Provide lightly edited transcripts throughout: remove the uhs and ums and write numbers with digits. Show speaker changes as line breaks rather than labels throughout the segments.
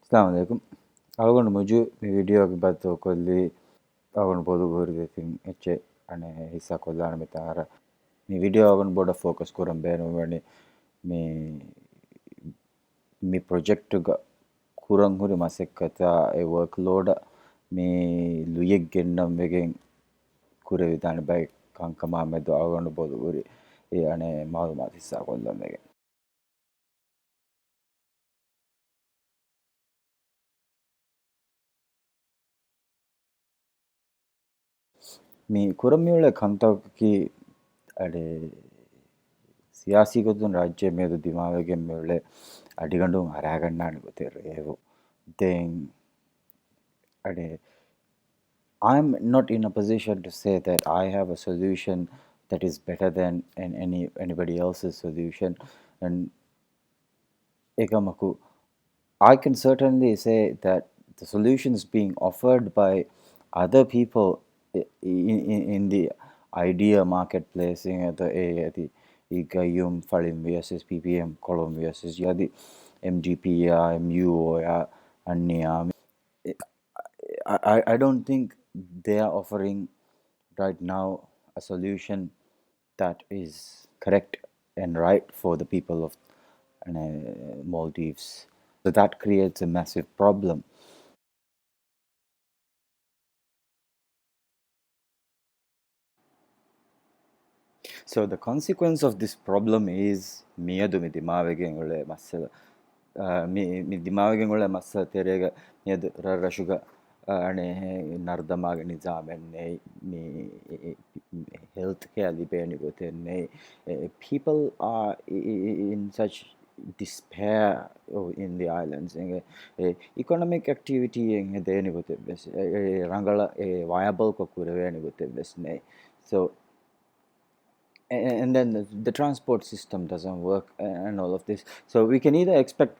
Assalamu alaikum. Algon muju mi video ke bato kolli algon bodu gorge thing eche ane hissa kollana metara mi video algon boda focus kuram benu wani mi mi project ga kurang huri masekkata e workload mi luyek gennam wegen kure vidana bay kankama medo algon bodu guri e ane malumat hissa kollam wegen mi kuram miule kantaki ade සියාසිකතුන් රාජ්‍ය මේද දිමාවගෙන් මෙවලේ අඩිගඩුම් අරාගන්නානි ගොතෙර ඒවු then ade I'm not in a position to say that I have a solution that is better than anybody else's solution and ekamaku I can certainly say that the solutions being offered by other people in the idea marketplace the Igayum Falim versus PPM column versus Yadi MGP MU Anya. I don't think they are offering right now a solution that is correct and right for the people of Maldives. So that creates a massive problem. So the consequence of this problem is miyadu mi dimavegen ule masala mi dimavegen ule masa terega miyadu rashuga ane nardamaga nizamenne mi health care libeni gotenne people are in such despair in the islands economic activity deni gote rangala viable ko kureveni gote besne so and then the transport system doesn't work and all of this so we can either expect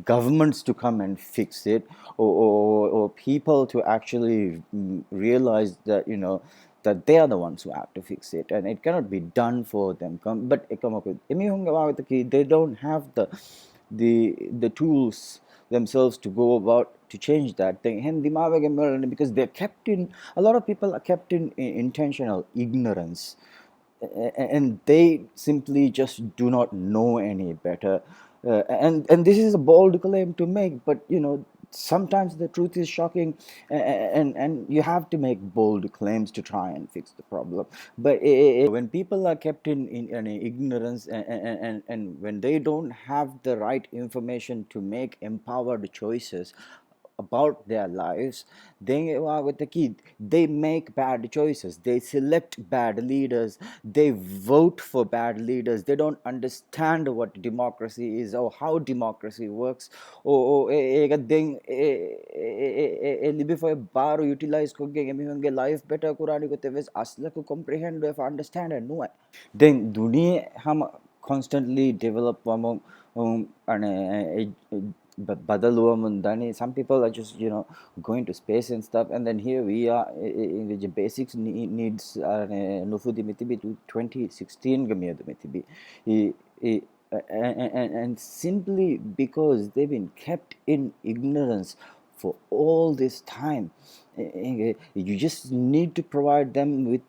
governments to come and fix it or people to actually realize that that they are the ones who have to fix it and it cannot be done for them but they don't have the tools themselves to go about to change that thing because they're kept in a lot of people are kept in intentional ignorance and they simply just do not know any better and this is a bold claim to make but sometimes the truth is shocking and you have to make bold claims to try and fix the problem but when people are kept in ignorance and when they don't have the right information to make empowered choices about their lives they are with the key they make bad choices they select bad leaders they vote for bad leaders they don't understand what democracy is or how democracy works or libi for bar utilize ko ge emihunge life better kurani ko teves asla ko comprehend if understand and know then duniya ham constantly develop among and some people are just going to space and stuff and then here we are in the basics needs nufudi mitibi to 2016 gamiyadu mitibi and simply because they've been kept in ignorance for all this time you just need to provide them with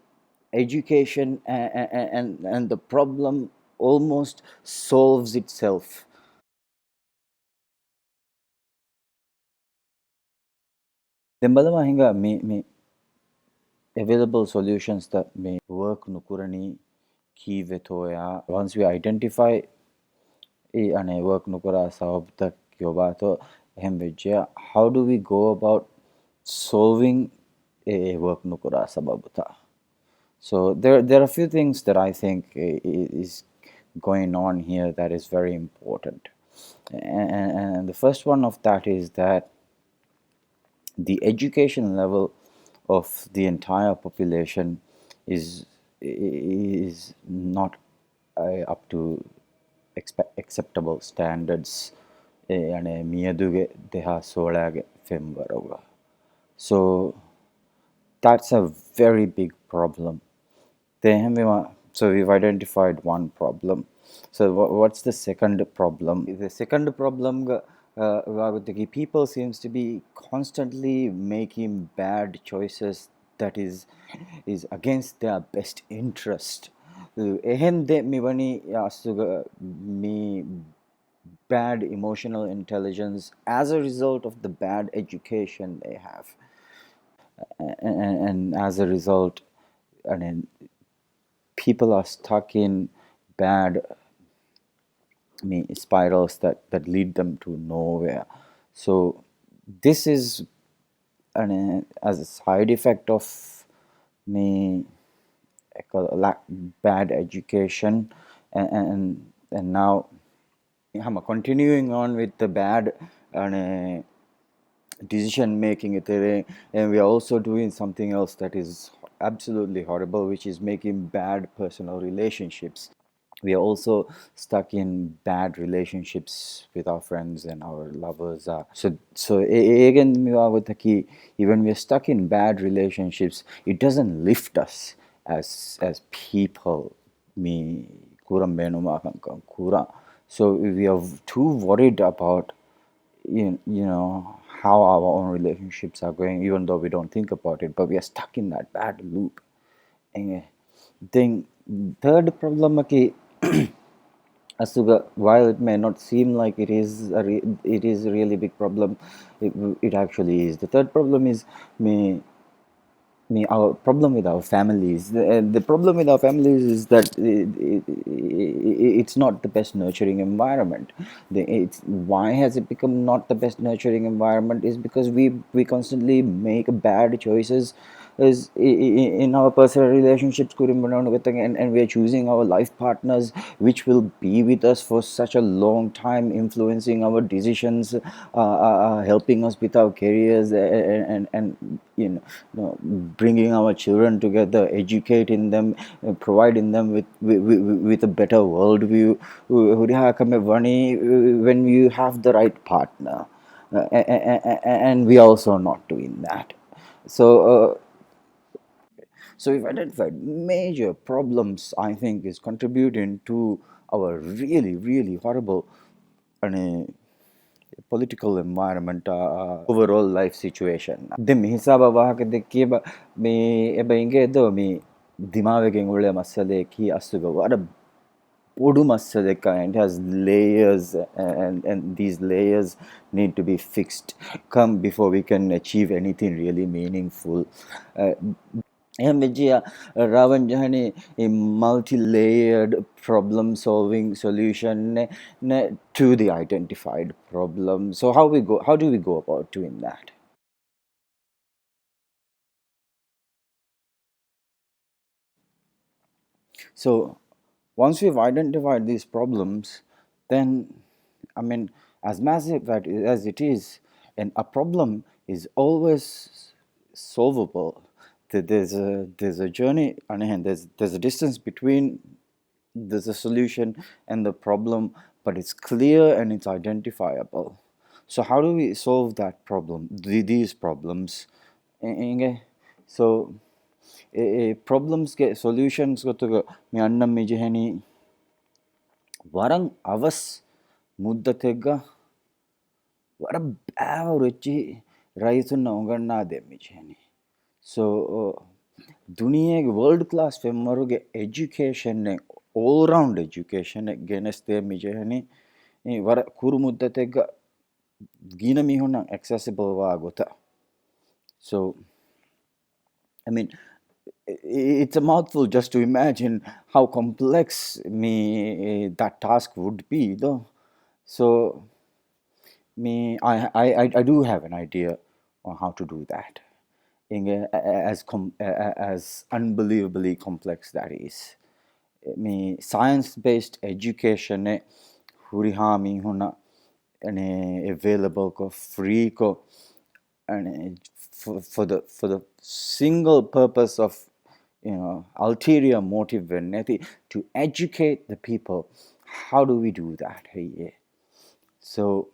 education and the problem almost solves itself. Then balama hinga me available solutions that may work nukurani key vetoya once we identify ane work nukura sababta kyobato hembeja how do we go about solving a work nukura sababuta so there are a few things that I think is going on here that is very important and the first one of that is that the education level of the entire population is not up to acceptable standards ane miyaduge deha solage fembaroga so that's a very big problem so we've identified one problem so what's the second problem the second problem people seems to be constantly making bad choices that is against their best interest. එහෙන් දෙ මෙවැනි අසුග me bad emotional intelligence as a result of the bad education they have. And as a result, I mean, people are stuck in bad, I mean, spirals that lead them to nowhere. So this is as a side effect of me lack bad education, and now I'm continuing on with the bad and decision making and we are also doing something else that is absolutely horrible, which is making bad personal relationships. We are also stuck in bad relationships with our friends and our lovers. Again, with the key, even we are stuck in bad relationships, it doesn't lift us as people. Me kurang benumakan kurang. So we are too worried about you know how our own relationships are going, even though we don't think about it, but we are stuck in that bad loop. And then third problem aki asuga, while it may not seem like it is a really big problem, it actually is. The third problem is me our problem with our families. The problem with our families is that it's not the best nurturing environment. Why has it become not the best nurturing environment is because we constantly make bad choices in our personal relationships, and we are choosing our life partners which will be with us for such a long time, influencing our decisions, helping us with our careers, and bringing our children together, educating them, providing them with a better worldview. When you have the right partner, and we are also not doing that. So so we've identified major problems, I think, is contributing to our really, really horrible political environment, overall life situation. දැන් මේ හිසාව වාහකද කියබ මේ එබ ඉංගේ දෝ මේ දිමාවගෙන් උලේ මස්සලේ කී අස්සුග වඩ පොඩු මස්සලෙක, and it has layers, and these layers need to be fixed come before we can achieve anything really meaningful. Mejia Ravan Jahani a multi-layered problem-solving solution to the identified problem. So how do we go about doing that? So once we've identified these problems, then I mean, as massive as it is, and a problem is always solvable. There's a journey, and there's a distance between there's a solution and the problem, but it's clear and it's identifiable. So how do we solve that problem? These problems, so problems get solutions go to me annam me jehani warang avas muddatega වර බෑවරුච්චි රයිසුන්න උගන්නා දෙම්මිචේනි. So දුනියගේ world class ෆෙම්මරුගේ education all round education ගෙනස් දෙම්මිචේනි වර කුරු මුද්දතෙක්ග ගීන මිහුන්න accessible වා ගොත. So I mean, it's a mouthful just to imagine how complex that task would be though. So I do have an idea on how to do that. As unbelievably complex that is. Science-based education hurihami huna available ko free ko and for the single purpose of ulterior motive to educate the people. How do we do that? Hey, so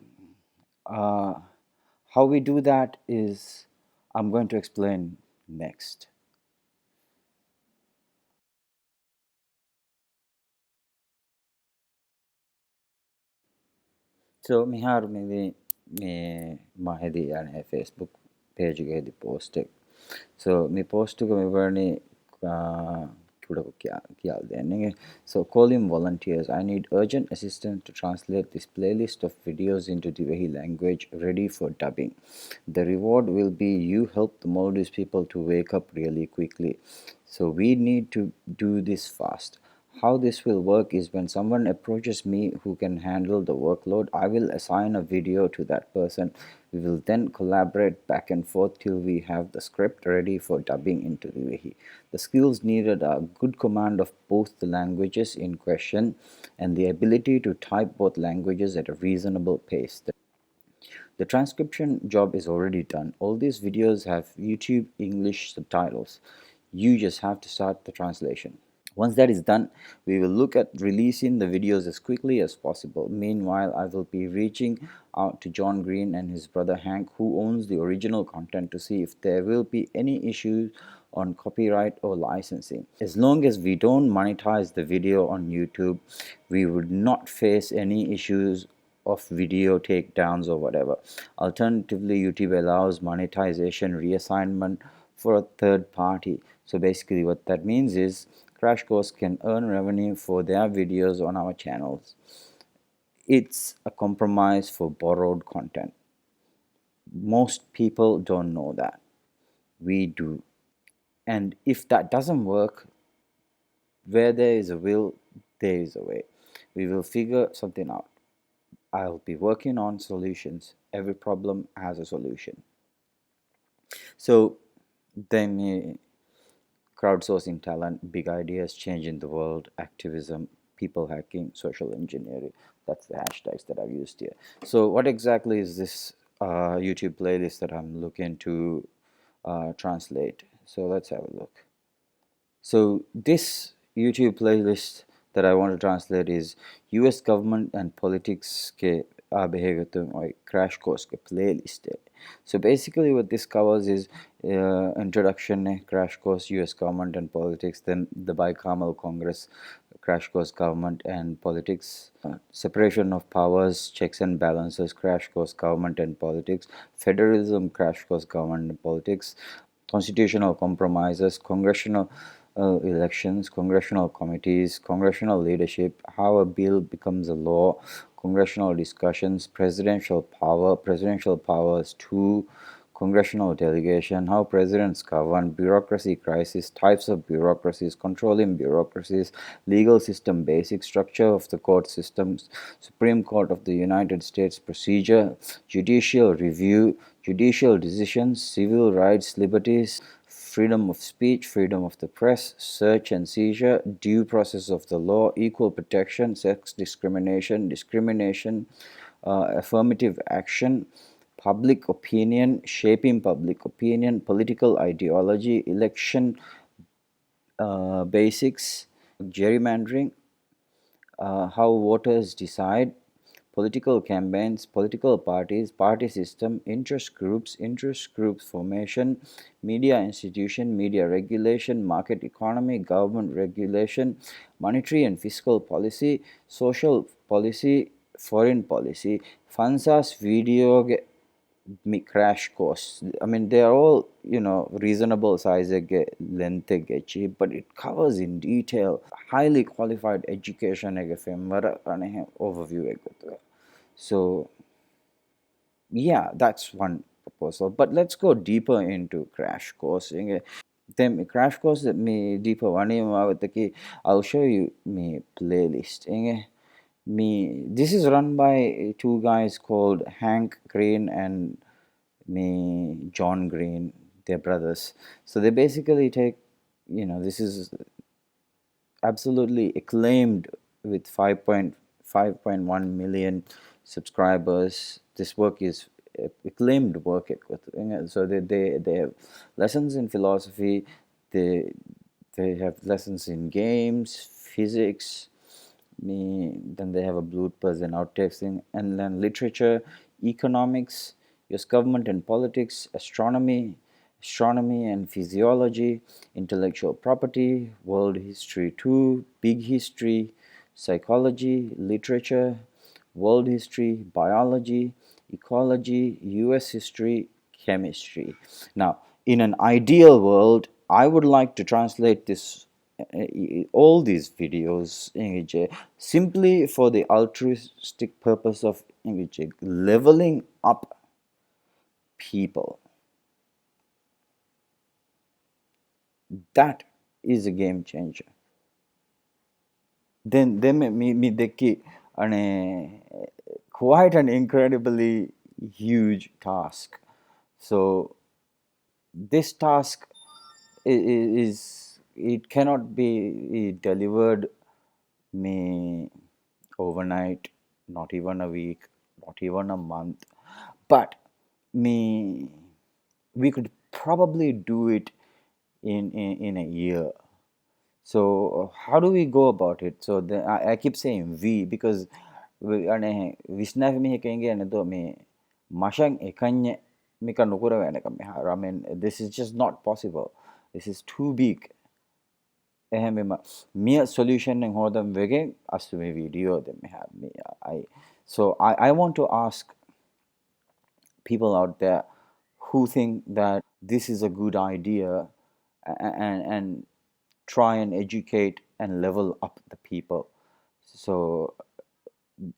how we do that is I'm going to explain next. So Mihar maybe මේ මහෙදී යන Facebook page එකේදී post එක. So මේ post එක මෙවරණේ චුඩක කියලා දෙන්නේ. So calling volunteers. I need urgent assistance to translate this playlist of videos into Divehi language ready for dubbing. The reward will be you help the Maldives people to wake up really quickly. So we need to do this fast. How this will work is when someone approaches me who can handle the workload, I will assign a video to that person. We will then collaborate back and forth till we have the script ready for dubbing into Vivehi. The skills needed are good command of both the languages in question and the ability to type both languages at a reasonable pace. The transcription job is already done. All these videos have YouTube English subtitles. You just have to start the translation. Once that is done, we will look at releasing the videos as quickly as possible. Meanwhile, I will be reaching out to John Green and his brother Hank, who owns the original content, to see if there will be any issues on copyright or licensing. As long as we don't monetize the video on YouTube, we would not face any issues of video takedowns or whatever. Alternatively, YouTube allows monetization reassignment for a third party. So basically what that means is Crash Course can earn revenue for their videos on our channels. It's a compromise for borrowed content. Most people don't know that. We do. And if that doesn't work, where there is a will, there is a way. We will figure something out. I'll be working on solutions. Every problem has a solution. So then crowdsourcing talent, big ideas, changing the world, activism, people hacking, social engineering. That's the hashtags that I've used here. So what exactly is this YouTube playlist that I'm looking to translate? So let's have a look. So this YouTube playlist that I want to translate is US government and politics के आबेहगतुम crash course के playlist है. So basically what this covers is introduction, crash course, US government and politics, then the bicameral Congress, crash course government and politics, separation of powers, checks and balances, crash course government and politics, federalism, crash course government and politics, constitutional compromises, congressional elections, congressional committees, congressional leadership, how a bill becomes a law, congressional discussions, presidential power, presidential powers, two, congressional delegation, how presidents govern, bureaucracy crisis, types of bureaucracies, controlling bureaucracies, legal system basic structure of the court systems, Supreme Court of the United States procedure, judicial review, judicial decisions, civil rights, liberties, freedom of speech, freedom of the press, search and seizure, due process of the law, equal protection, sex discrimination, discrimination, affirmative action, public opinion, shaping public opinion, political ideology, election basics, gerrymandering, how voters decide, political campaigns, political parties, party system, interest groups formation, media institution, media regulation, market economy, government regulation, monetary and fiscal policy, social policy, foreign policy, Fansas video crash course. I mean, they are all, reasonable size length cheap, but it covers in detail highly qualified education overview. So yeah, that's one proposal. But let's go deeper into crash course. Then crash course me deeper one I'll show you me playlist. Me this is run by two guys called Hank Green and me John Green. They're brothers. So they basically take, this is absolutely acclaimed with 5.1 million subscribers. This work is acclaimed work. So they have lessons in philosophy, they they have lessons in games, physics, then they have a bloopers and outtakes thing, and then literature, economics, US government and politics, astronomy and physiology, intellectual property, world history 2, big history, psychology, literature, world history, biology, ecology, US history, chemistry. Now, in an ideal world, I would like to translate this all these videos simply for the altruistic purpose of leveling up people. That is a game changer. Then me dekki and quite an incredibly huge task. So this task is it cannot be delivered me overnight, not even a week, not even a month, but me we could probably do it in a year. So how do we go about it? So I keep saying we because විශ්නාව මෙහි කenge නේද මේ මෂන් එකඤ්ඤ මේක නොකර වෙනකම් මෙහා. I mean this is just not possible. This is too big. එහෙමම මිය solution එක හොදම් වෙගෙන් අස්සු මේ වීඩියෝ දෙ මෙහා මේ I so I want to ask people out there who think that this is a good idea and try and educate and level up the people. So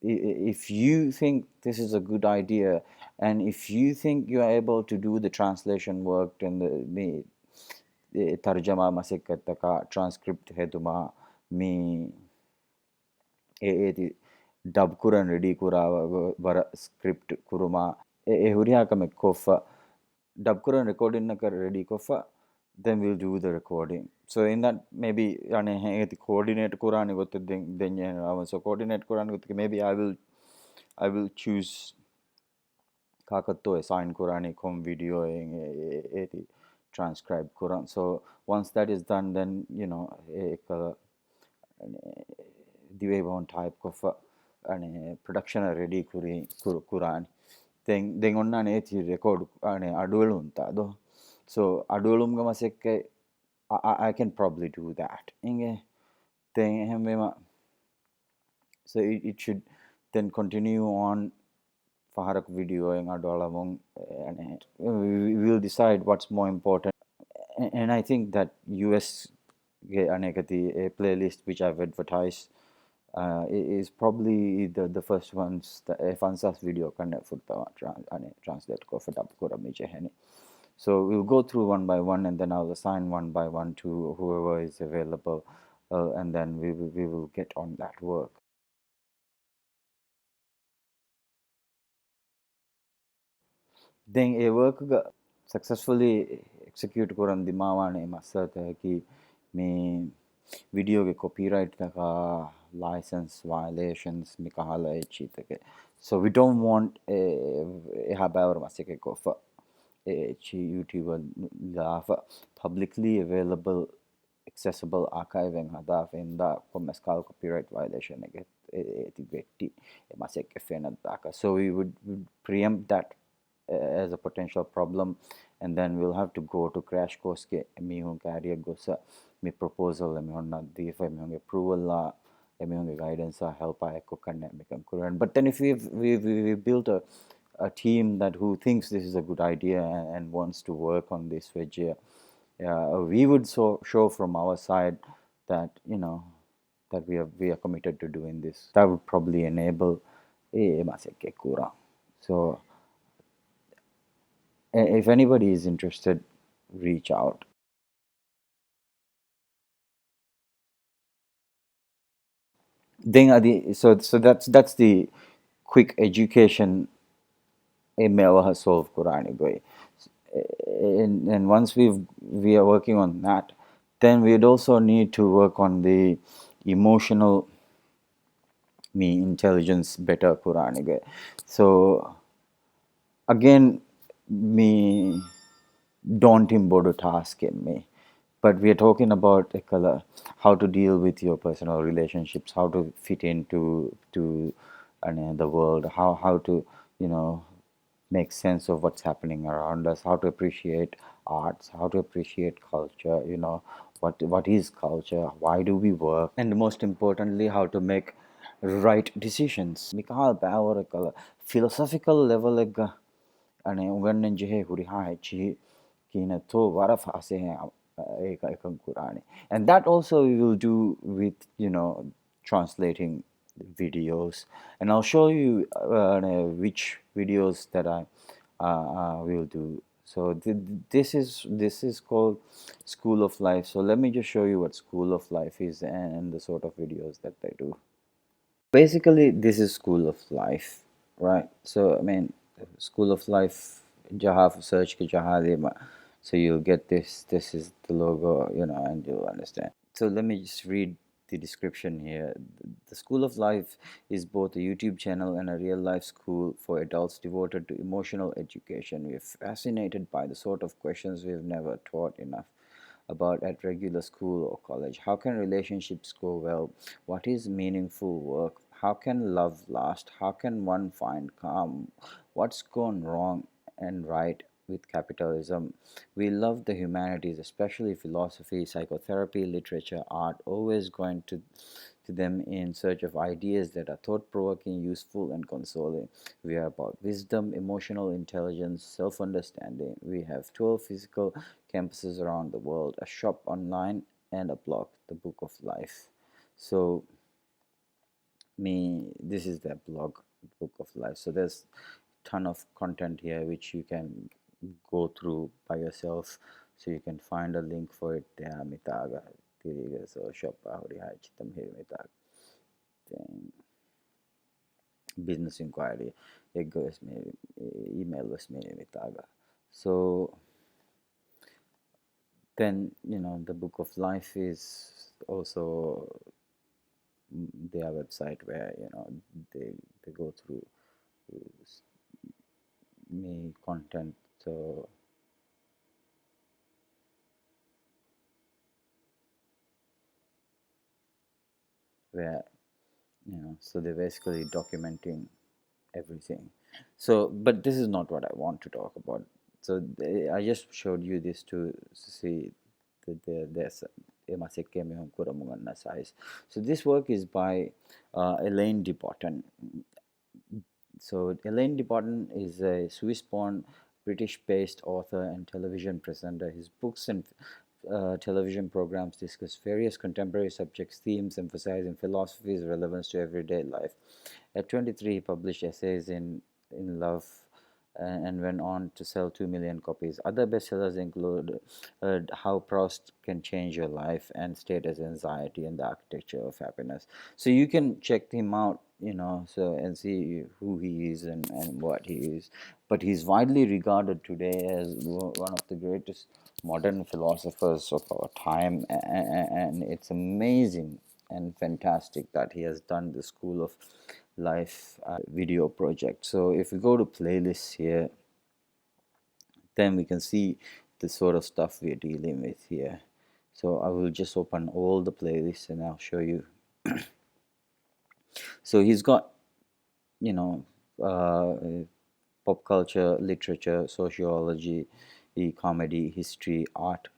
if you think this is a good idea and if you think you are able to do the translation work and the tarjama masikataka transcript hetuma me A dub කුරන් ready කුරාව වර script කුරුමා ඒ හුරියාකම කොෆ dub කුරන් recording එක ready කොෆ then we'll do the recording. So in that maybe ane coordinate kurani gotte then so coordinate kurani gotte maybe I will choose kakatto assign kurani kom video eti transcribe kuran. So once that is done, then ek dive on type of production ready kuran then onna eti record aduwelu unta do. So aduwelum ga masekke I can probably do that inge then hemema. So it should then continue on faharak video en aduwalamung and we will decide what's more important. And I think that US anekati a playlist which I've advertised is probably the first ones that fansas video kan futta translate ko fata kora meche hani. So we'll go through one by one and then I'll assign one by one to whoever is available and then we will get on that work. Then a work successfully execute koran dimawane masata ki me video ke copyright taka license violations mi kahala echitake. So we don't want a habaur masike ko for YouTube lafa publicly available accessible archiving hadaf in the mescal copyright violation again eti masike fena daka. So we would preempt that as a potential problem, and then we'll have to go to crash course ke mi hon carrier gosa mi proposal mi honna difa mi hon approval la mi hon guidance help I ko kanne mi kan kuran. But then if we built a team that who thinks this is a good idea and wants to work on this wedge, we would show from our side that that we are committed to doing this. That would probably enable maseke kura. So if anybody is interested, reach out. Then so that's the quick education email has solved Qurani boy. And once we are working on that, then we'd also need to work on the emotional me intelligence better Qurani boy. So again me daunting border task in me, but we are talking about how to deal with your personal relationships, how to fit into the world, how to make sense of what's happening around us, how to appreciate arts, how to appreciate culture, what is culture, why do we work, and most importantly how to make right decisions. Mikal Bawaraka philosophical level ane ugannan jihe huri ha chi kina to waraf ase ekam kurani. And that also we will do with, translating videos. And I'll show you which videos that I will do. So this is called School of Life. So let me just show you what School of Life is and the sort of videos that I do. Basically, this is School of Life, right? So I mean, School of Life, jaha search ki jaha de so you'll get this. This is the logo, and you'll understand. So let me just read the description here. The School of Life is both a YouTube channel and a real life school for adults devoted to emotional education. We're fascinated by the sort of questions we've never taught enough about at regular school or college. How can relationships go well? What is meaningful work? How can love last? How can one find calm? What's gone wrong and right with capitalism? We love the humanities, especially philosophy, psychotherapy, literature, art, always going to them in search of ideas that are thought provoking, useful, and consoling. We are about wisdom, emotional intelligence, self understanding. We have 12 physical campuses around the world, a shop online, and a blog, the Book of Life. So, this is the blog, Book of Life. So, there's ton of content here which you can go through by yourself. So you can find a link for it there. Mitaga tiriga so shop ahuri chitam hiri mitaga. Then business inquiry, ego is email was mitaga. So then the Book of Life is also their website where they go through me content. So where so they're basically documenting everything. So but this is not what I want to talk about. So I just showed you this to see that there's size. So this work is by Elaine de Botton. So Elaine de Botton is a Swiss-born, British-based author and television presenter. His books and television programs discuss various contemporary subjects, themes, emphasizing philosophy's relevance to everyday life. At 23, he published essays in love and went on to sell 2 million copies. Other bestsellers include How Proust Can Change Your Life and Status Anxiety and the Architecture of Happiness. So you can check him out, so and see who he is and what he is. But he's widely regarded today as one of the greatest modern philosophers of our time, and it's amazing and fantastic that he has done the School of Life video project. So if we go to playlists here, then we can see the sort of stuff we're dealing with here. So I will just open all the playlists and I'll show you. So he's got, you know, pop culture, literature, sociology, comedy, history, art,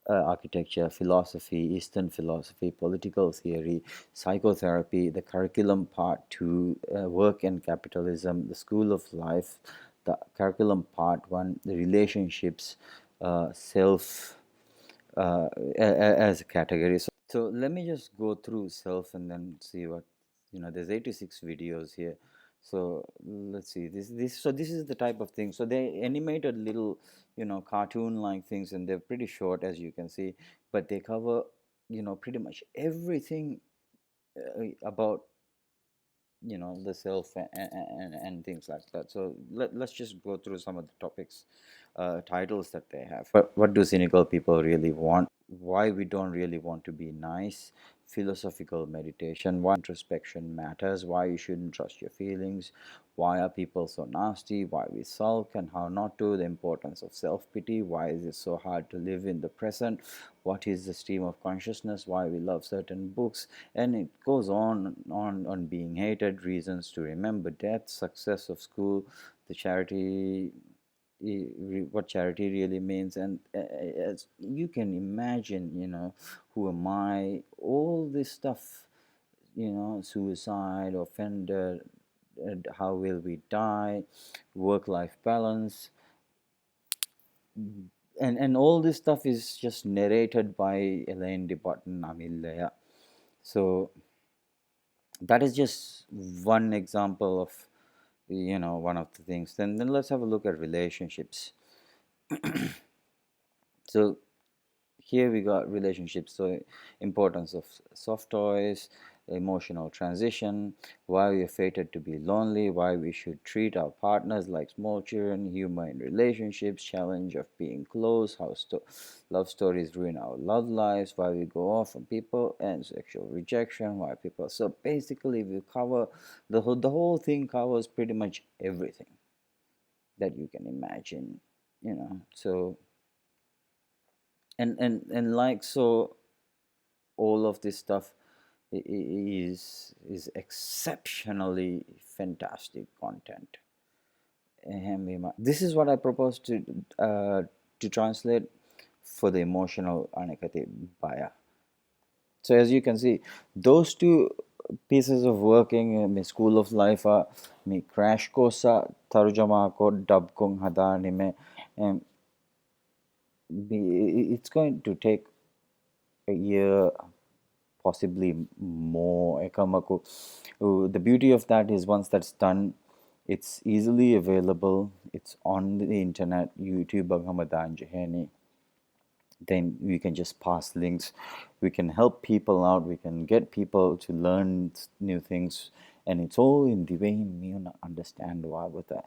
architecture, philosophy, Eastern philosophy, political theory, psychotherapy, the curriculum part two, work and capitalism, the School of Life, the curriculum part one, the relationships, self as a category. So let me just go through self and then see what there's 86 videos here. So let's see this is the type of thing. So they animated little cartoon like things, and they're pretty short as you can see, but they cover pretty much everything about the self and things like that. So let's just go through some of the topics, titles that they have. What do cynical people really want? Why we don't really want to be nice? Philosophical meditation. Why introspection matters? Why you shouldn't trust your feelings? Why are people so nasty? Why we sulk and how not to? The importance of self-pity. Why is it so hard to live in the present? What is the stream of consciousness? Why we love certain books? And it goes on being hated, reasons to remember death, success of school, the charity, what charity really means. And as you can imagine, who am I, all this stuff suicide, offender, how will we die, work-life balance, and all this stuff is just narrated by Elaine de Botton Amilaya. So that is just one example of one of the things. Then let's have a look at relationships. So here we got relationships, so importance of soft toys, emotional transition, why we are fated to be lonely, why we should treat our partners like small children, humor in relationships, challenge of being close, how love stories ruin our love lives, why we go off on people, and sexual rejection, why people. So basically we cover the whole thing covers pretty much everything that you can imagine, so and like so all of this stuff is exceptionally fantastic content. This is what I propose to translate for the emotional anekati baya. So as you can see, those two pieces of working in school of life are me crash course tarjama ko dub kong hada nime, and it's going to take a year, possibly more. Ekamaku. The beauty of that is once that's done, it's easily available. It's on the internet, YouTube, Bhagamadan Jahani. Then we can just pass links. We can help people out. We can get people to learn new things. And it's all in the way you understand why with that.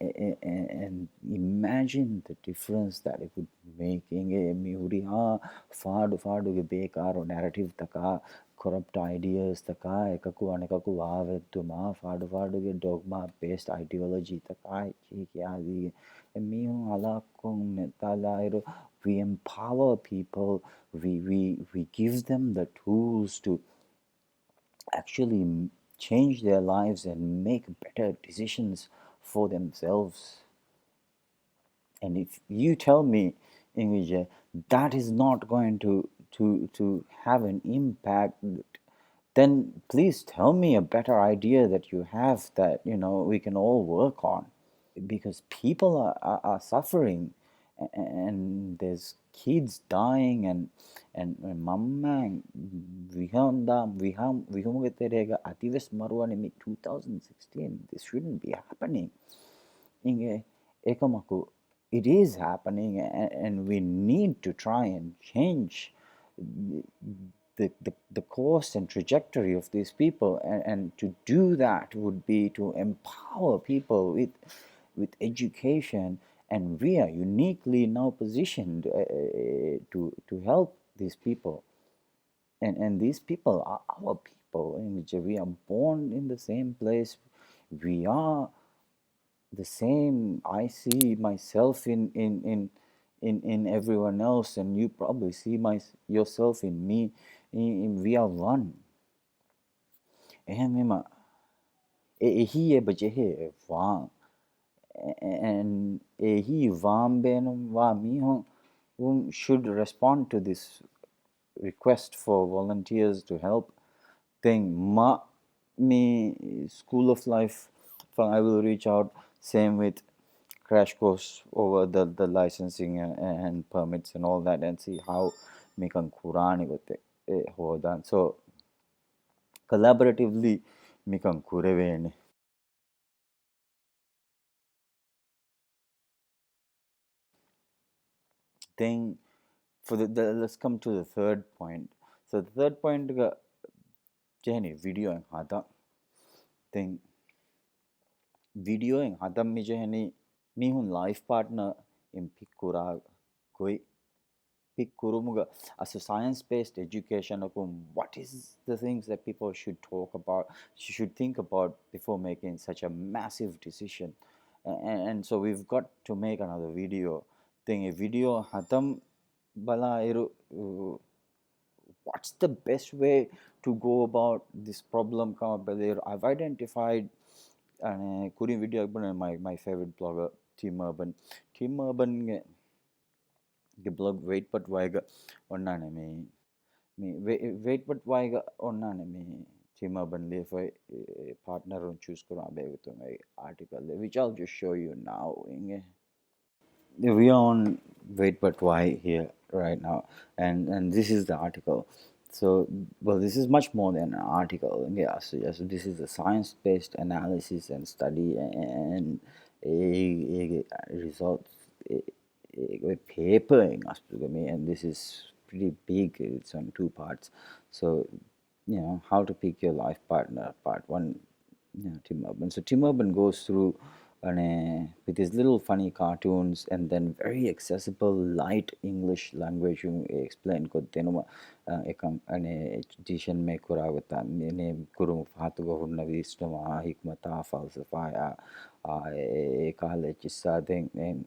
And imagine the difference that it would make. Inge far do bekar narrative taka corrupt ideas taka ekaku anekaku avetuma far do dogma based ideology taka ki kya di miho ala kong netala we empower people, we give them the tools to actually change their lives and make better decisions for themselves. And if you tell me, Ingrid, that is not going to have an impact, then please tell me a better idea that you have that we can all work on, because people are suffering, and there's kids dying, and mamma vihamugeterega atives maruani 2016. This shouldn't be happening. Inge ekamaku, it is happening, and we need to try and change the course and trajectory of these people, and to do that would be to empower people with education, and we are uniquely now positioned to help these people, and these people are our people in which we are born in the same place. We are the same. I see myself in everyone else, and you probably see yourself in me. We are one. Ehemema ehi bajehe wa, and ehi vamben wa miho whom should respond to this request for volunteers to help thing. Ma me school of life, I will reach out. Same with crash course over the licensing and permits and all that, and see how mekan kurani gote hodan. So collaboratively mekan kurevene. Then for let's come to the third point. So the third point ga jehni video and hada thing video and hadam mi jehni mihun life partner in pikura koi pick kurumuga as a science-based education of what is the things that people should talk about, should think about before making such a massive decision. And so we've got to make another video thing, a video hatam bala iru what's the best way to go about this problem come up there. I've identified and kuri video my favorite blogger Tim Urban blog wait but why onnane me wait but why onnane me team up and live a partner and choose kura to my article, which I'll just show you now. We are on Wait But Why here right now, and this is the article. So, well, this is much more than an article. Yeah, so, yeah, so this is a science-based analysis and study and a result, a paper in astronomy, and this is pretty big. It's on two parts. So, how to pick your life partner, part one. Tim Urban. So Tim Urban goes through with his little funny cartoons and then very accessible, light English language explain kodenuma ekam ane decision maker agata ne kurum fatuga hunna wisdoma hikmata falsafa ya e kale chissa den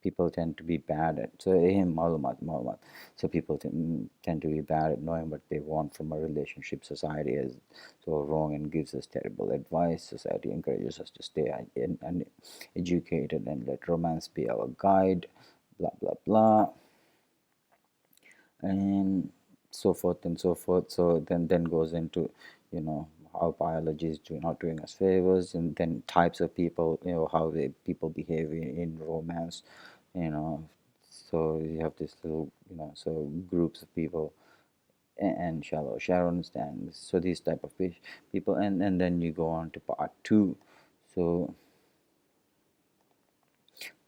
people tend to be bad at so malumat. So people tend to be bad at knowing what they want from a relationship. Society is so wrong and gives us terrible advice. Society encourages us to stay educated and let romance be our guide, blah blah blah, and so forth and so forth. So then goes into how biology is not doing us favors, and then types of people, how people behave in romance, you know. So you have this little, so groups of people and shallow Sharon stands. So these type of people, and then you go on to part two. So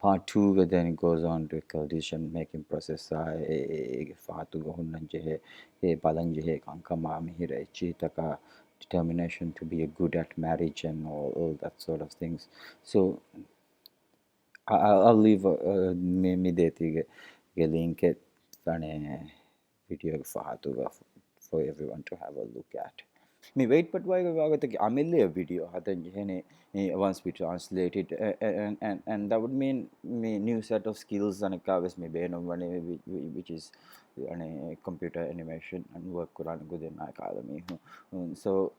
part two then it goes on to a decision making process. Fatu hunanje he balanje kankama mihire chitaka determination to be a good at marriage and all that sort of things. So I'll leave me deti link it video for everyone to have a look at. Me wait but why agata amille video hadan jehne once we translate it and that would mean me new set of skills and kagas me beno which is computer animation and work kuran guden academy. So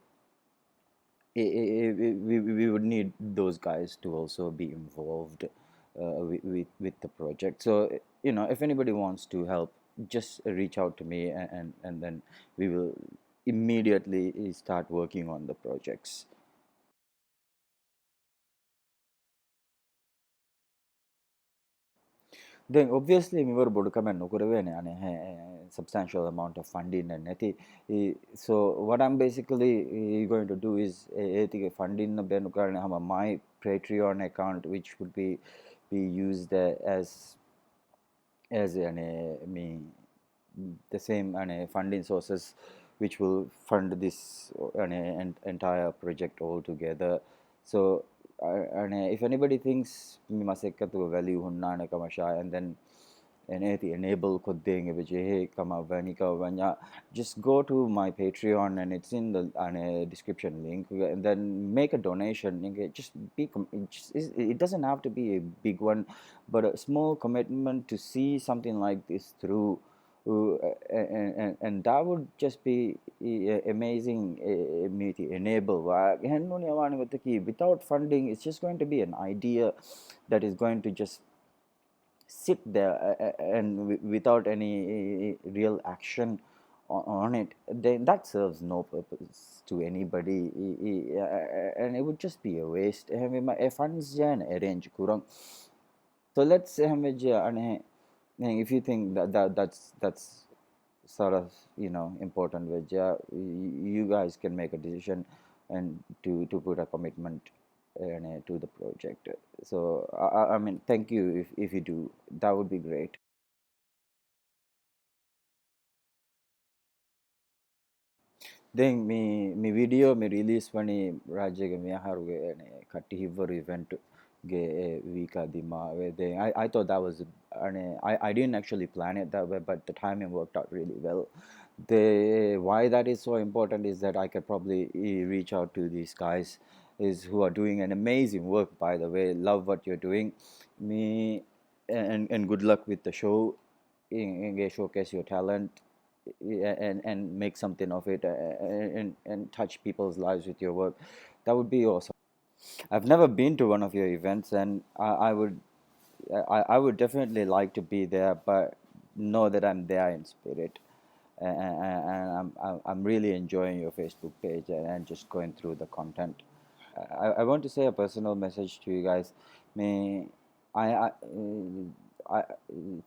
we would need those guys to also be involved with the project. So if anybody wants to help, just reach out to me, and then we will immediately start working on the projects. Then obviously we were comment no substantial amount of funding and so what I'm basically going to do is funding my Patreon account, which would be used as me the same funding sources which will fund this entire project altogether. So if anybody thinks me masekatu value hunna kamasha, and then enable coding kama vanika vanya, just go to my Patreon and it's in the description link, and then make a donation. Just it doesn't have to be a big one, but a small commitment to see something like this through. And that would just be amazing me to enable without funding. It's just going to be an idea that is going to just sit there and without any real action on it, then that serves no purpose to anybody, and it would just be a waste. Funds jan arrange kurang. So let's say if you think that's sort of important, which you guys can make a decision and to put a commitment to the project. So I mean, thank you if you do. That would be great. Then me video me release pani rajya me haruge Katti Hivvaru event ge week dima then I thought that was I didn't actually plan it that way, but the timing worked out really well. The why that is so important is that I could probably reach out to these guys is who are doing an amazing work, by the way. Love what you're doing. Me and good luck with the show. Showcase your talent, and make something of it, and touch people's lives with your work. That would be awesome. I've never been to one of your events, and I would definitely like to be there, but know that I'm there in spirit. and I'm really enjoying your Facebook page and just going through the content. I want to say a personal message to you guys. May I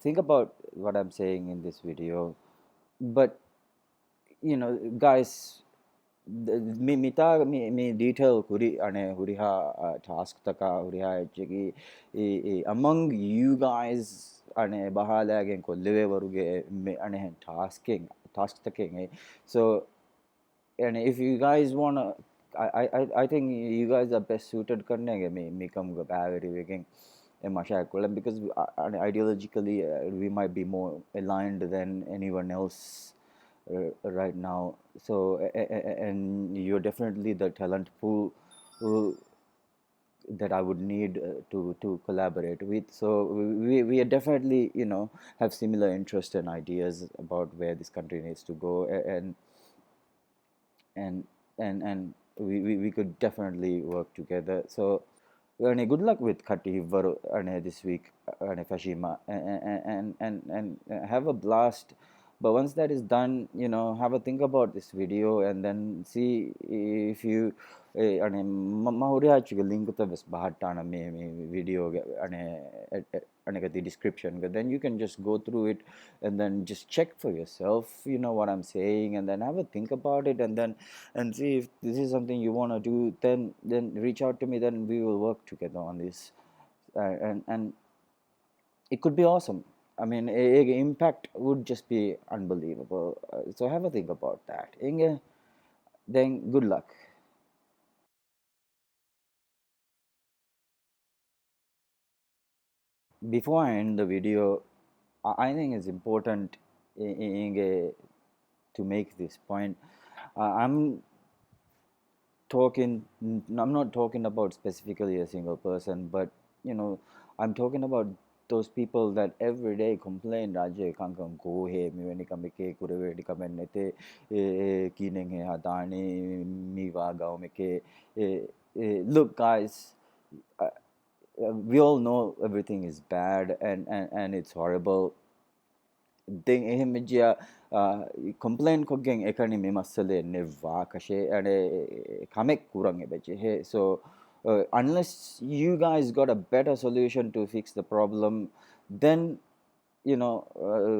think about what I'm saying in this video, but guys, me mita me detail kuri ane huriha task taka huriha ejegi among you guys ane bahala again kolleve waruge me ane task taking so and if you guys wanna I think you guys are best suited karne ge me come go bagari waking because ideologically we might be more aligned than anyone else right now. So and you're definitely the talent pool who, that I would need to collaborate with. So we are definitely have similar interest and ideas about where this country needs to go, and we could definitely work together. So good luck with Katti Hivvaru this week Fashima, and have a blast. But once that is done, have a think about this video and then see if you mahuriya link to this bahatana me video the description. But then you can just go through it and then just check for yourself, what I'm saying, and then have a think about it, and see if this is something you want to do. Then reach out to me. Then we will work together on this, and it could be awesome. I mean, impact would just be unbelievable. So have a think about that. Inge, then good luck. Before I end the video, I think it's important, Inge, to make this point. I'm I'm not talking about specifically a single person, but I'm talking about those people that every day complain Raja kankam go he mi weni kamike kurevedi kamennete kineng he hadani mi waga meke look guys, uh, we all know everything is bad and it's horrible. Then එහෙම ගියා complain කොගෙන් එකනි මේ මස්සලේ නෙව්වා කෂේ අනේ කමෙක් කුරන් එබෙචේ hey so unless you guys got a better solution to fix the problem, then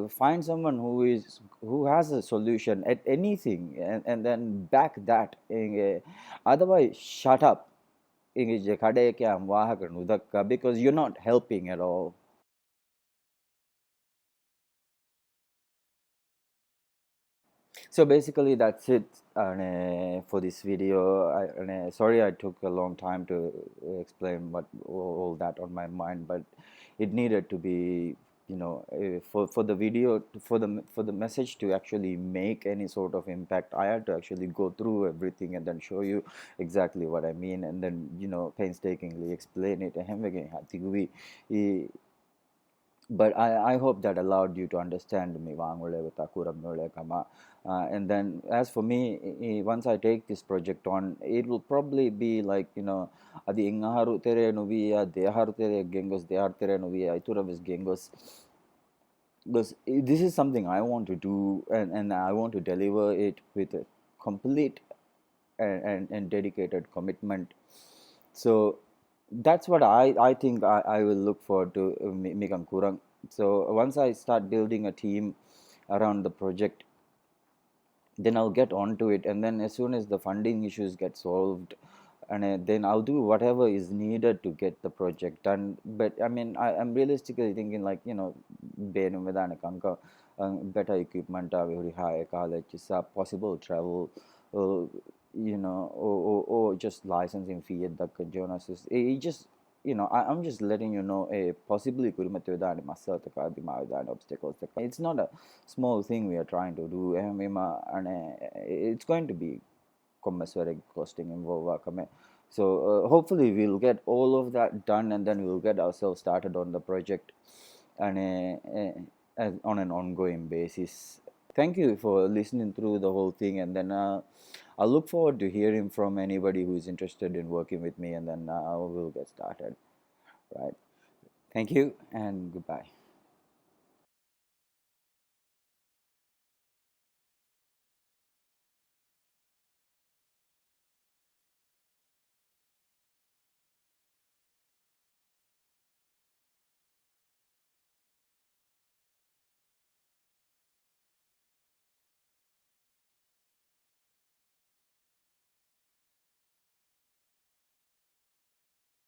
find someone who has a solution at anything, and then back that otherwise shut up ඉංග්‍රීසි කඩේ කියම් වාහක නුදක්කා because you're not helping at all. So basically, that's it for this video. Sorry I took a long time to explain what all that on my mind, but it needed to be, for the video, for the message to actually make any sort of impact. I had to actually go through everything and then show you exactly what I mean, and then painstakingly explain it. But I hope that allowed you to understand me and then as for me, once I take this project on, it will probably be like adi ingaharu tere nuviya deharu tere gengos dehar tere nuviya ituravis gengos, because this is something I want to do, and I want to deliver it with a complete and dedicated commitment. So that's what I think I will look forward to Mikam Kurang. So once I start building a team around the project, then I'll get onto it, and then as soon as the funding issues get solved, and then I'll do whatever is needed to get the project done. But I mean, I'm realistically thinking like benu medana kanka better equipment very high college is possible travel, uh, or just licensing fee at the Jonas is it just I'm just letting you know a possibly obstacles. It's not a small thing we are trying to do. And it's going to be commensurate costing involved. So hopefully we'll get all of that done, and then we'll get ourselves started on the project and on an ongoing basis. Thank you for listening through the whole thing, and then I'll look forward to hearing from anybody who is interested in working with me, and then we'll get started. Right. Thank you and goodbye.